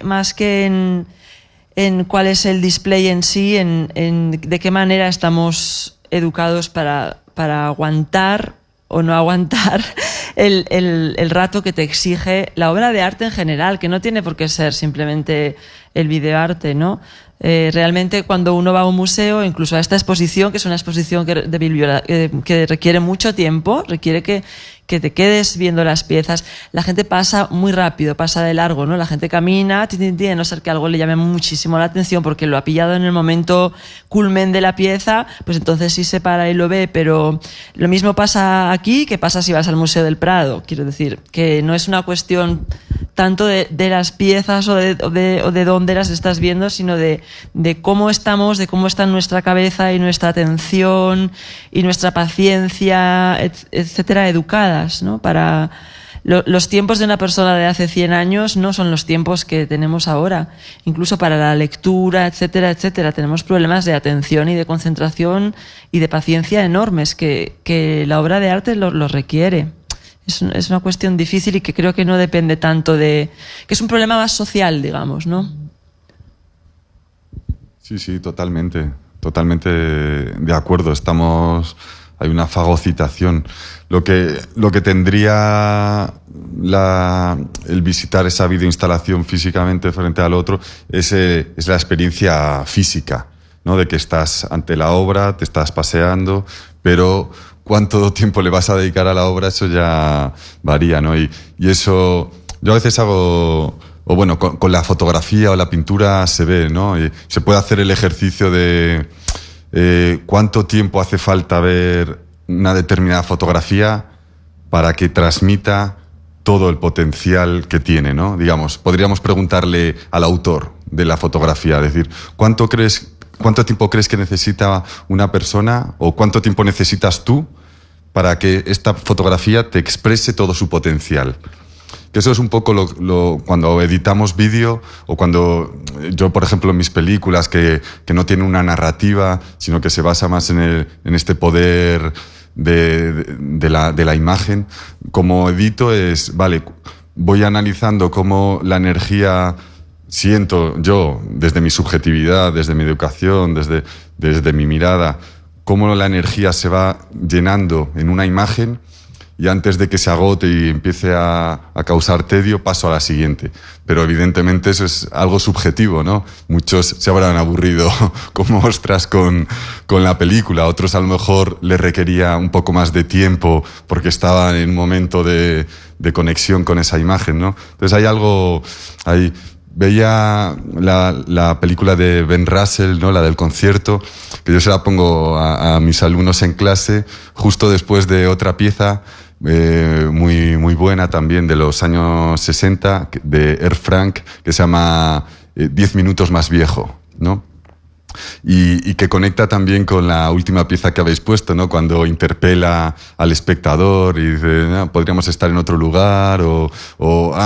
en cuál es el display en sí, en de qué manera estamos educados para aguantar o no aguantar el rato que te exige la obra de arte en general, que no tiene por qué ser simplemente el videoarte, ¿no? Realmente cuando uno va a un museo, incluso a esta exposición, que es una exposición que requiere mucho tiempo, requiere que te quedes viendo las piezas, la gente pasa muy rápido, pasa de largo, ¿no? La gente camina, a no ser que algo le llame muchísimo la atención porque lo ha pillado en el momento culmen de la pieza, pues entonces sí se para y lo ve, pero lo mismo pasa aquí que pasa si vas al Museo del Prado. Quiero decir que no es una cuestión tanto de las piezas o de dónde las estás viendo, sino de cómo estamos, de cómo está nuestra cabeza y nuestra atención y nuestra paciencia, etcétera, educadas, ¿no? Para los tiempos de una persona de hace 100 años no son los tiempos que tenemos ahora. Incluso para la lectura, etcétera, etcétera, tenemos problemas de atención y de concentración y de paciencia enormes que la obra de arte los requiere. Es una cuestión difícil y que creo que no depende tanto que es un problema más social, digamos, ¿no? Sí, totalmente de acuerdo. Hay una fagocitación. Lo que tendría el visitar esa videoinstalación físicamente frente al otro es la experiencia física, ¿no? De que estás ante la obra, te estás paseando, pero cuánto tiempo le vas a dedicar a la obra, eso ya varía, ¿no? Y eso, yo a veces hago, o bueno, con la fotografía o la pintura se ve, ¿no? Y se puede hacer el ejercicio de cuánto tiempo hace falta ver una determinada fotografía para que transmita todo el potencial que tiene, ¿no? Digamos, podríamos preguntarle al autor de la fotografía, es decir, ¿cuánto tiempo crees que necesita una persona o cuánto tiempo necesitas tú para que esta fotografía te exprese todo su potencial? Que eso es un poco cuando editamos vídeo o cuando yo, por ejemplo, en mis películas que no tienen una narrativa, sino que se basa más en este poder de la imagen, como edito vale, voy analizando cómo la energía siento yo, desde mi subjetividad, desde mi educación, desde mi mirada, cómo la energía se va llenando en una imagen y antes de que se agote y empiece a causar tedio, paso a la siguiente. Pero evidentemente eso es algo subjetivo, ¿no? Muchos se habrán aburrido como ostras con la película, otros a lo mejor les requería un poco más de tiempo porque estaban en un momento de conexión con esa imagen, ¿no? Entonces veía la película de Ben Russell, ¿no? La del concierto, que yo se la pongo a mis alumnos en clase justo después de otra pieza muy, muy buena también de los años 60 de Air Frank, que se llama 10 minutos más viejo, ¿no? Y que conecta también con la última pieza que habéis puesto, ¿no? Cuando interpela al espectador y dice, podríamos estar en otro lugar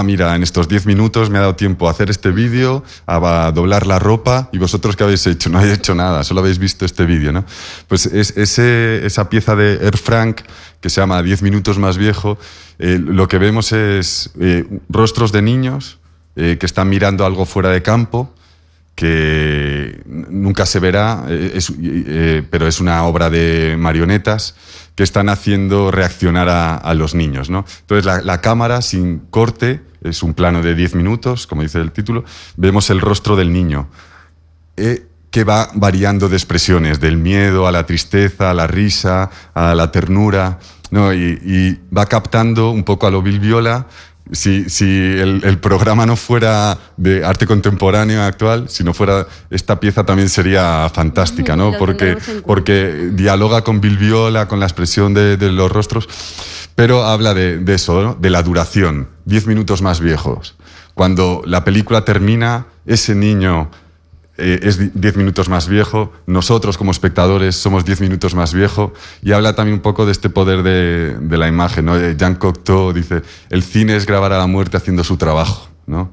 mira, en estos 10 minutos me ha dado tiempo a hacer este vídeo, a doblar la ropa, y vosotros ¿qué habéis hecho? No habéis hecho nada, solo habéis visto este vídeo, ¿no? Pues esa pieza de Air Frank que se llama 10 minutos más viejo, lo que vemos es rostros de niños que están mirando algo fuera de campo, que nunca se verá, pero es una obra de marionetas que están haciendo reaccionar a los niños, ¿no? Entonces la cámara, sin corte, es un plano de 10 minutos, como dice el título, vemos el rostro del niño, que va variando de expresiones, del miedo a la tristeza, a la risa, a la ternura, ¿no? Y va captando un poco a lo Bill Viola. Si el programa no fuera de arte contemporáneo actual, si no fuera esta pieza también sería fantástica, ¿no? Porque dialoga con Bill Viola, con la expresión de los rostros, pero habla de eso, ¿no? De la duración, 10 minutos más viejos. Cuando la película termina, ese niño es 10 minutos más viejo, nosotros como espectadores somos 10 minutos más viejo, y habla también un poco de este poder de la imagen, ¿no? Jean Cocteau dice, el cine es grabar a la muerte haciendo su trabajo, ¿no?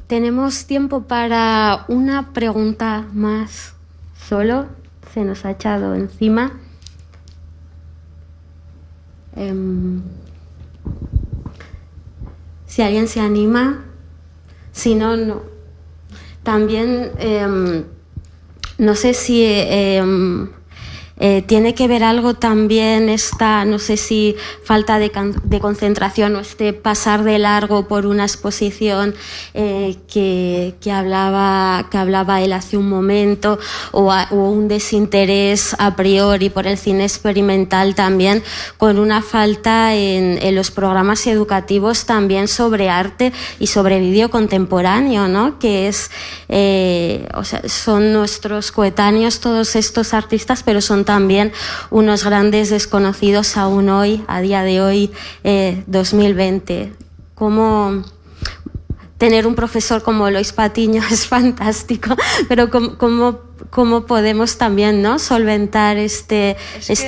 Tenemos tiempo para una pregunta más solo, se nos ha echado encima. Si alguien se anima, si no, no. También no sé si tiene que ver algo también no sé si falta de concentración o pasar de largo por una exposición que hablaba él hace un momento, o un desinterés a priori por el cine experimental también, con una falta en los programas educativos también sobre arte y sobre vídeo contemporáneo, ¿no? Que son nuestros coetáneos todos estos artistas, pero son también unos grandes desconocidos aún hoy, a día de hoy, 2020. cómo tener un profesor como Lois Patiño es fantástico, pero cómo podemos también, ¿no?, solventar este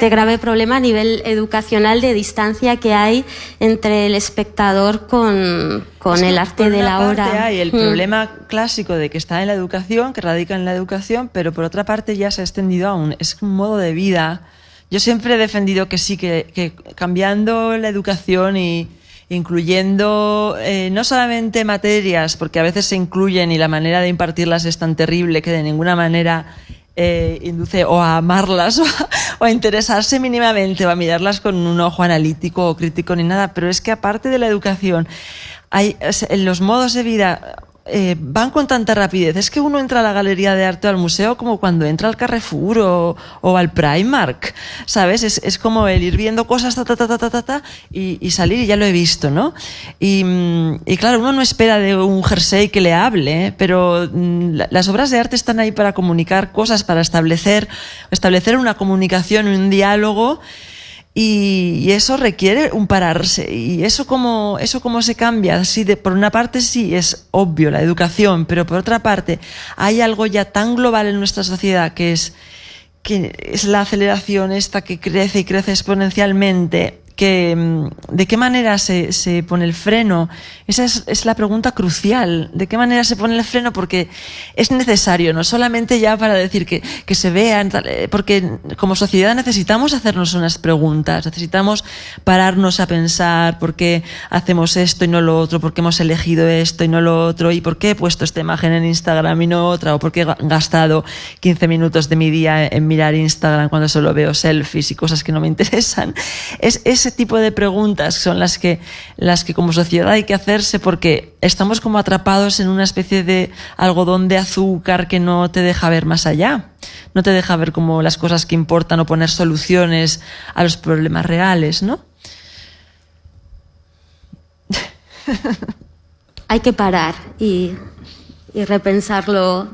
grave problema a nivel educacional de distancia que hay entre el espectador con el arte de la obra. Por una parte hay el problema clásico de que está en la educación, que radica en la educación, pero por otra parte ya se ha extendido es un modo de vida. Yo siempre he defendido que sí, que cambiando la educación y incluyendo no solamente materias, porque a veces se incluyen y la manera de impartirlas es tan terrible que de ninguna manera induce o a amarlas o a interesarse mínimamente o a mirarlas con un ojo analítico o crítico ni nada, pero es que aparte de la educación, en los modos de vida van con tanta rapidez. Es que uno entra a la galería de arte o al museo como cuando entra al Carrefour o al Primark, ¿sabes? Es como el ir viendo cosas y salir y ya lo he visto, ¿no? Y claro, uno no espera de un jersey que le hable, pero las obras de arte están ahí para comunicar cosas, para establecer una comunicación, un diálogo. Y eso requiere un pararse. Y eso cómo se cambia. Sí, por una parte sí es obvio la educación, pero por otra parte hay algo ya tan global en nuestra sociedad que es la aceleración esta que crece y crece exponencialmente. ¿De qué manera se pone el freno? Esa es la pregunta crucial. ¿De qué manera se pone el freno? Porque es necesario, no solamente ya para decir que se vean, porque como sociedad necesitamos hacernos unas preguntas, necesitamos pararnos a pensar por qué hacemos esto y no lo otro, por qué hemos elegido esto y no lo otro, y por qué he puesto esta imagen en Instagram y no otra, o por qué he gastado 15 minutos de mi día en mirar Instagram cuando solo veo selfies y cosas que no me interesan. Ese tipo de preguntas son las que como sociedad hay que hacerse, porque estamos como atrapados en una especie de algodón de azúcar que no te deja ver más allá, no te deja ver como las cosas que importan o poner soluciones a los problemas reales, ¿no? Hay que parar y repensarlo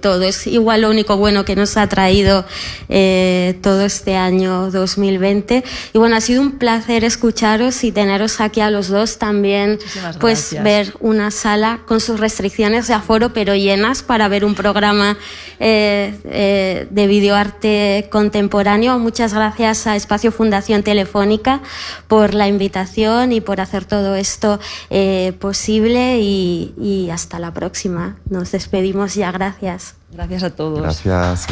todo. Es igual lo único bueno que nos ha traído todo este año 2020. Y bueno, ha sido un placer escucharos y teneros aquí a los dos también. Pues ver una sala con sus restricciones de aforo pero llenas para ver un programa de videoarte contemporáneo. Muchas gracias a Espacio Fundación Telefónica por la invitación y por hacer todo esto posible, y hasta la próxima. Nos despedimos ya. Gracias. Gracias a todos. Gracias.